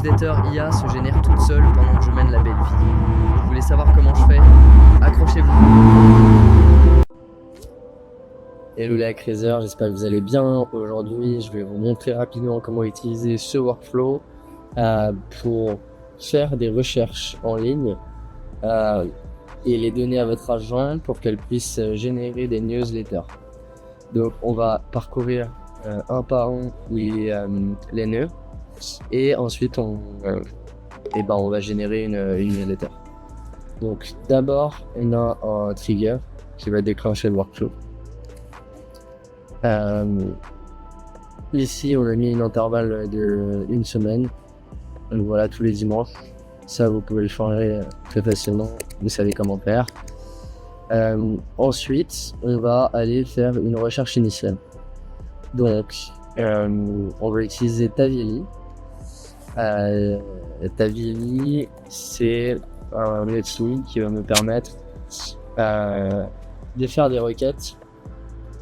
newsletter IA se génère toute seule pendant que je mène la belle vie. Vous voulez savoir comment je fais? Accrochez-vous. Hello les hackers, j'espère que vous allez bien. Aujourd'hui, je vais vous montrer rapidement comment utiliser ce workflow pour faire des recherches en ligne et les donner à votre agent pour qu'elle puisse générer des newsletters. Donc on va parcourir un par un les nœuds et ensuite on va générer une newsletter. Donc d'abord on a un trigger qui va déclencher le workflow. Ici on a mis une intervalle de une semaine, donc voilà, tous les dimanches. Ça vous pouvez le changer très facilement, vous savez comment faire. Ensuite on va aller faire une recherche initiale. Donc on va utiliser Taviely. Taviely, c'est un outil qui va me permettre de faire des requêtes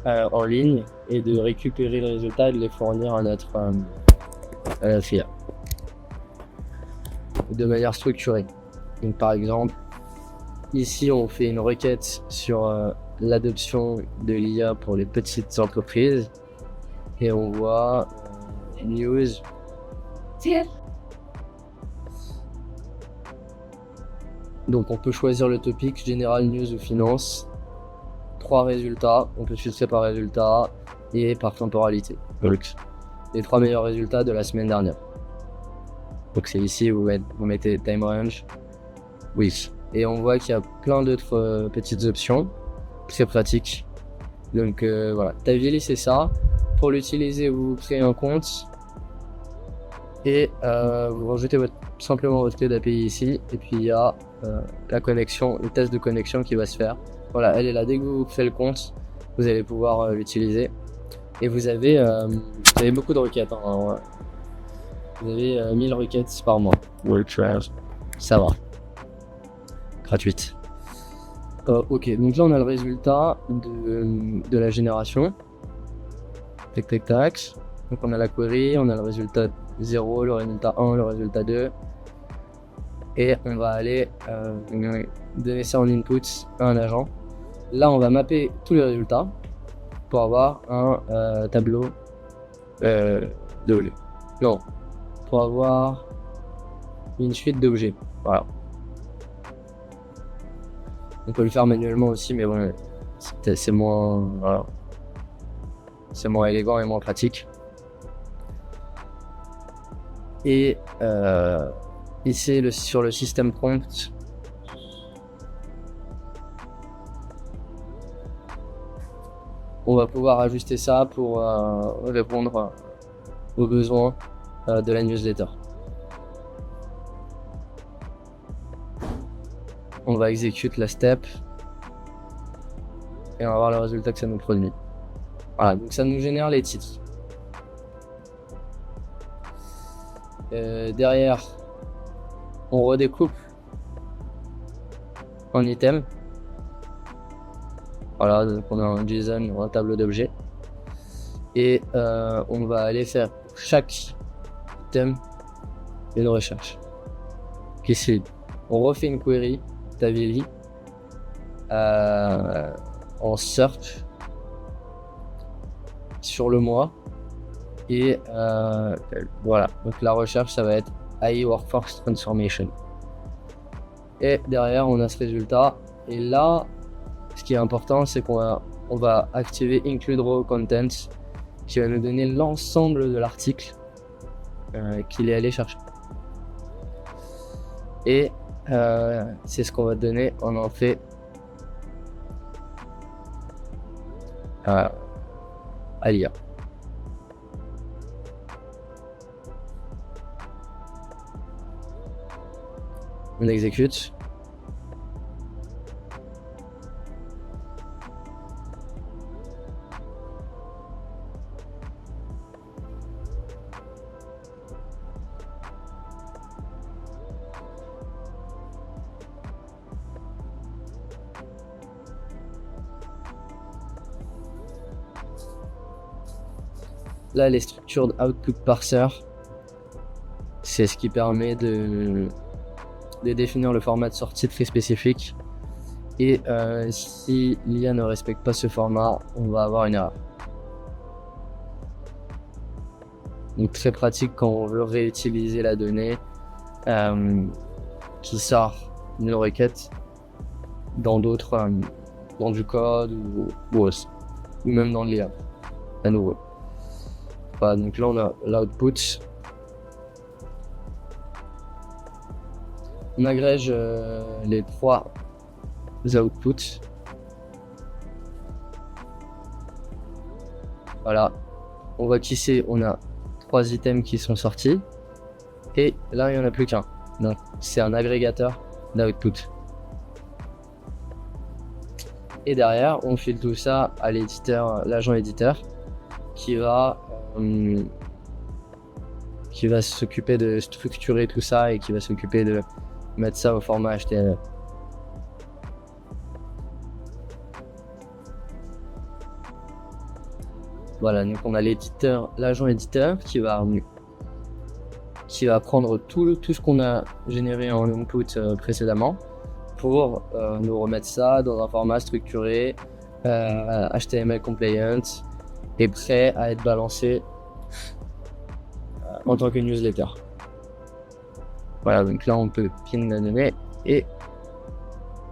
en ligne et de récupérer les résultats et de les fournir à notre FIA de manière structurée. Donc par exemple, ici on fait une requête sur l'adoption de l'IA pour les petites entreprises et on voit news. Donc on peut choisir le topic général, news ou finance. 3 résultats, on peut filtrer par résultat et par temporalité. Donc les 3 meilleurs résultats de la semaine dernière. Donc c'est ici où vous mettez time range, oui. Et on voit qu'il y a plein d'autres petites options, très pratiques. Donc voilà, Taviely c'est ça. Pour l'utiliser, vous créez un compte et vous rajoutez simplement votre clé d'API ici. Et puis il y a la connexion, le test de connexion qui va se faire. Voilà, elle est là. Dès que vous faites le compte, vous allez pouvoir l'utiliser. Et vous avez beaucoup de requêtes. Hein, vous avez 1000 requêtes par mois. Ça va. Gratuite. Ok, donc là on a le résultat de la génération. Tac tac tac. Donc on a la query, on a le résultat 0, le résultat 1, le résultat 2. Et on va aller donner ça en input à un agent. Là on va mapper tous les résultats pour avoir un tableau pour avoir une suite d'objets. Voilà. On peut le faire manuellement aussi, mais bon, c'est moins, voilà. C'est moins élégant et moins pratique. Et ici sur le système prompt, on va pouvoir ajuster ça pour répondre aux besoins de la newsletter. On va exécuter la step et on va voir le résultat que ça nous produit. Voilà, donc ça nous génère les titres. Derrière, on redécoupe en item. Voilà, donc on a un JSON ou un tableau d'objets. Et on va aller faire pour chaque item une recherche. Ici, on refait une query Taviely en search sur le mois et voilà, donc la recherche ça va être AI Workforce Transformation et derrière on a ce résultat. Et là ce qui est important, c'est qu'on va activer Include Raw Content qui va nous donner l'ensemble de l'article qu'il est allé chercher. Et c'est ce qu'on va donner en entrée à l'IA. On exécute. Là, les structured output parser, C'est ce qui permet de définir le format de sortie très spécifique. Et si l'IA ne respecte pas ce format, on va avoir une erreur. Donc très pratique quand on veut réutiliser la donnée qui sort d'une requête dans d'autres, dans du code ou même dans l'IA à nouveau. Voilà, donc là on a l'output. On agrège les 3 outputs. Voilà, on voit qu'ici on a 3 items qui sont sortis et là il n'y en a plus qu'un. Donc c'est un agrégateur d'output. Et derrière on file tout ça à l'éditeur, l'agent éditeur qui va s'occuper de structurer tout ça et qui va s'occuper de mettre ça au format HTML. Voilà, donc on a l'éditeur, l'agent éditeur qui va prendre tout ce qu'on a généré en input précédemment pour nous remettre ça dans un format structuré, HTML compliant et prêt à être balancé en tant que newsletter. Voilà, donc là on peut pin la donnée et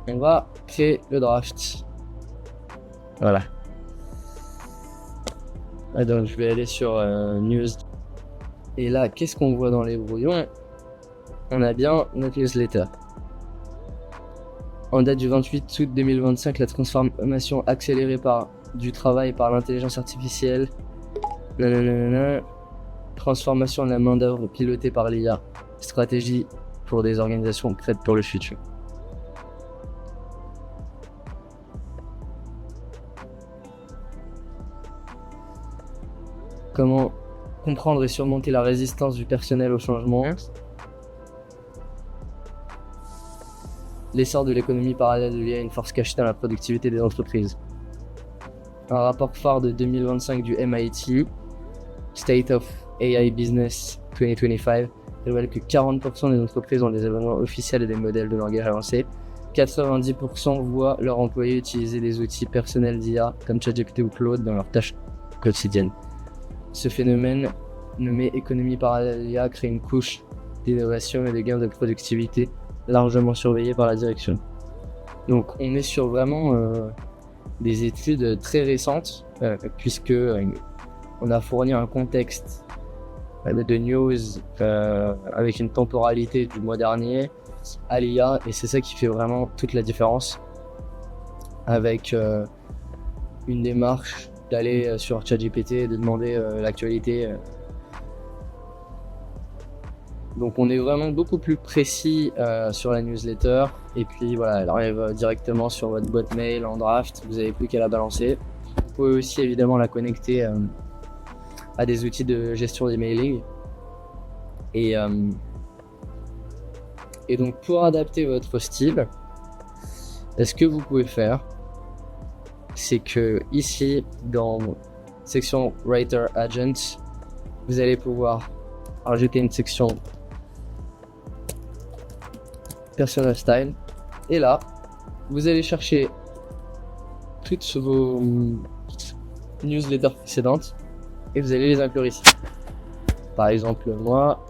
on va créer le draft. Voilà. Donc je vais aller sur news. Et là, qu'est-ce qu'on voit dans les brouillons? On a bien notre newsletter. En date du 28 août 2025, la transformation accélérée du travail par l'intelligence artificielle. Transformation de la main d'œuvre pilotée par l'IA. Stratégie pour des organisations prêtes pour le futur. Comment comprendre et surmonter la résistance du personnel au changement. L'essor de l'économie parallèle lié à une force cachée dans la productivité des entreprises. Un rapport phare de 2025 du MIT, State of AI Business 2025, révèle que 40% des entreprises ont des événements officiels et des modèles de langage avancés. 90% voient leurs employés utiliser des outils personnels d'IA comme ChatGPT ou Claude dans leurs tâches quotidiennes. Ce phénomène, nommé économie parallèle d'IA, crée une couche d'innovation et de gains de productivité largement surveillée par la direction. Donc on est sur vraiment des études très récentes puisque on a fourni un contexte de news avec une temporalité du mois dernier à l'IA et c'est ça qui fait vraiment toute la différence avec une démarche d'aller sur ChatGPT et de demander l'actualité. Donc on est vraiment beaucoup plus précis sur la newsletter et puis voilà, elle arrive directement sur votre boîte mail en draft, vous n'avez plus qu'à la balancer. Vous pouvez aussi évidemment la connecter à des outils de gestion d'emailing et donc pour adapter votre style, ce que vous pouvez faire, c'est que ici dans section Writer Agent, vous allez pouvoir rajouter une section Personal Style et là vous allez chercher toutes vos newsletters précédentes et vous allez les inclure ici. Par exemple, moi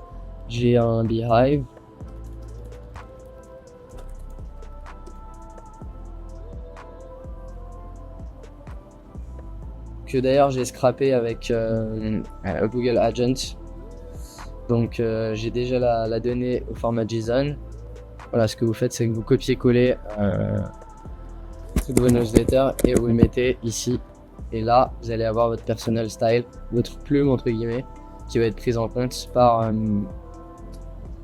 j'ai un Beehive que d'ailleurs j'ai scrappé avec Google Agent. Donc j'ai déjà la donnée au format JSON. Voilà, ce que vous faites, c'est que vous copiez-collez toutes vos newsletters et vous le mettez ici. Et là, vous allez avoir votre personal style, votre plume entre guillemets, qui va être prise en compte par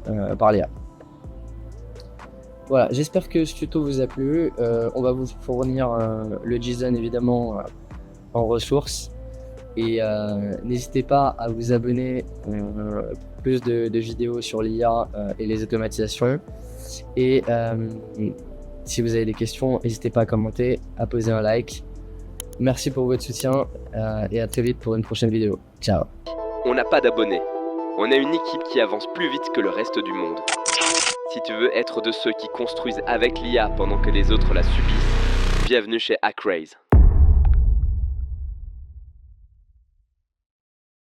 l'IA. Voilà, j'espère que ce tuto vous a plu. On va vous fournir le JSON évidemment en ressources. Et n'hésitez pas à vous abonner plus de vidéos sur l'IA et les automatisations. Et si vous avez des questions, n'hésitez pas à commenter, à poser un like. Merci pour votre soutien et à très vite pour une prochaine vidéo. Ciao. On n'a pas d'abonnés. On a une équipe qui avance plus vite que le reste du monde. Si tu veux être de ceux qui construisent avec l'IA pendant que les autres la subissent, bienvenue chez Acraze.